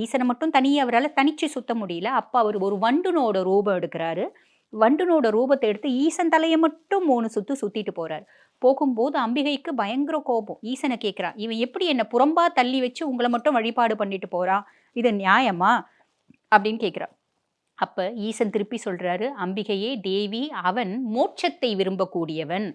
ஈசனை மட்டும் தனியா அவரால தனிச்சு சுத்த முடியல. அப்ப அவரு ஒரு வண்டுனோட ரூபம் எடுக்குறாரு. வண்டுனோட ரூபத்த எடுத்து ஈசன் தலைய மட்டும் 3 சுத்து சுத்திட்டு போறாரு. போகும்போது அம்பிகைக்கு பயங்கர கோபம். ஈசன கேட்கிறா, "இவன் எப்படி என்ன புறம்பா தள்ளி வச்சு உங்கள மட்டும் வழிபாடு பண்ணிட்டு போறான்? இது நியாயமா?" அப்படின்னு கேட்கிறா. அப்ப ஈசன் திருப்பி சொல்றாரு, "அம்பிகையே தேவி அவன் மோட்சத்தை விரும்பக்கூடியவன்.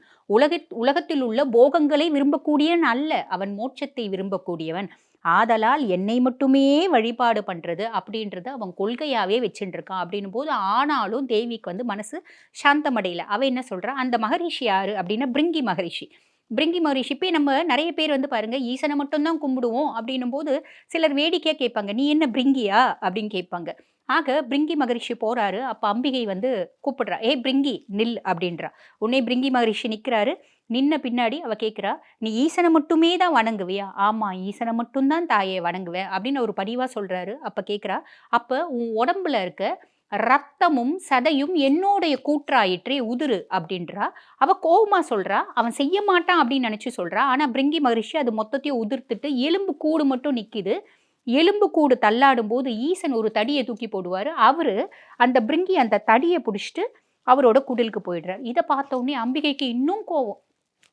உலகத்தில் உள்ள போகங்களை விரும்பக்கூடியவன் அல்ல. அவன் மோட்சத்தை விரும்பக்கூடியவன். ஆதலால் என்னை மட்டுமே வழிபாடு பண்றது அப்படின்றத அவன் கொள்கையாவே வச்சுட்டு இருக்கான்." அப்படின்னும்போது ஆனாலும் தேவிக்கு மனசு சாந்தமடையல. அவ என்ன சொல்றா, அந்த மகரிஷி யாரு அப்படின்னா பிருங்கி மகரிஷி. பிருங்கி மகரிஷி இப்பயே நம்ம நெறைய பேர் பாருங்க, ஈசன மட்டும் தான் கும்பிடுவோம் அப்படின்னும்போது, சிலர் வேடிக்கையா கேட்பாங்க, "நீ என்ன பிருங்கியா?" அப்படின்னு கேட்பாங்க. ஆக பிருங்கி மகரிஷி போறாரு. அப்ப அம்பிகை கூப்பிடுறா. "ஏய் பிருங்கி நில்" அப்படின்றா. உடனே பிருங்கி மகரிஷி நிக்கிறாரு. நின்ன பின்னாடி அவ கேட்கிறா, "நீ ஈசன மட்டுமே தான் வணங்குவியா?" "ஆமா, ஈசன மட்டும் தான் தாயே வணங்குவேன்" அப்படின்னு ஒரு பணிவா சொல்றாரு. அப்ப கேட்கிறா, "அப்ப உன் உடம்புல இருக்க ரத்தமும், சதையும் என்னோடைய கூற்றாயிற்றே உதிரு" அப்படின்றா. அவ கோவமா சொல்றா. அவன் செய்ய மாட்டான் அப்படின்னு நெனச்சு சொல்றா. ஆனா பிருங்கி மகரிஷி அது மொத்தத்தையும் உதிர்த்துட்டு எலும்பு கூடு மட்டும் நிக்கிது. எலும்பு கூடு தள்ளாடும்போது ஈசன் ஒரு தடிய தூக்கி போடுவாரு. அவரு அந்த பிருங்கி அந்த தடிய புடிச்சுட்டு அவரோட குடிலுக்கு போயிடுறார். இத பார்த்த உடனே அம்பிகைக்கு இன்னும் கோவம்.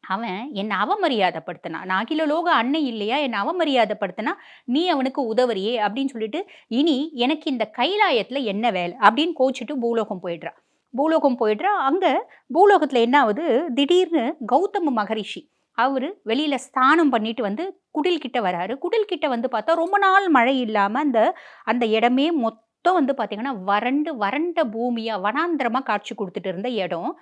அவன் என்ன அவமரியாதைப்படுத்தினான். நான் அகிலலோக அன்னை இல்லையா? என்ன அவமரியாதைப்படுத்தினா, நீ அவனுக்கு உதவுறியே! அப்படின்னு சொல்லிட்டு, இனி எனக்கு இந்த கைலாயத்தில என்ன வேலை? அப்படின்னு கோவிச்சுட்டு பூலோகம் போயிடுறா. பூலோகம் போயிடுறா. அங்க பூலோகத்தில என்ன ஆவுது, திடீர்னு கௌதம மகரிஷி அவரு வெளியில ஸ்நானம் பண்ணிட்டு குடில் கிட்ட வராரு. குடில் கிட்ட பார்த்தா, ரொம்ப நாள் மழை இல்லாம அந்த அந்த இடமே மொத்தம் பார்த்தீங்கன்னா, வறண்ட பூமியா, வனாந்தரமா காட்சி குடுத்துட்டு இருந்த இடம்.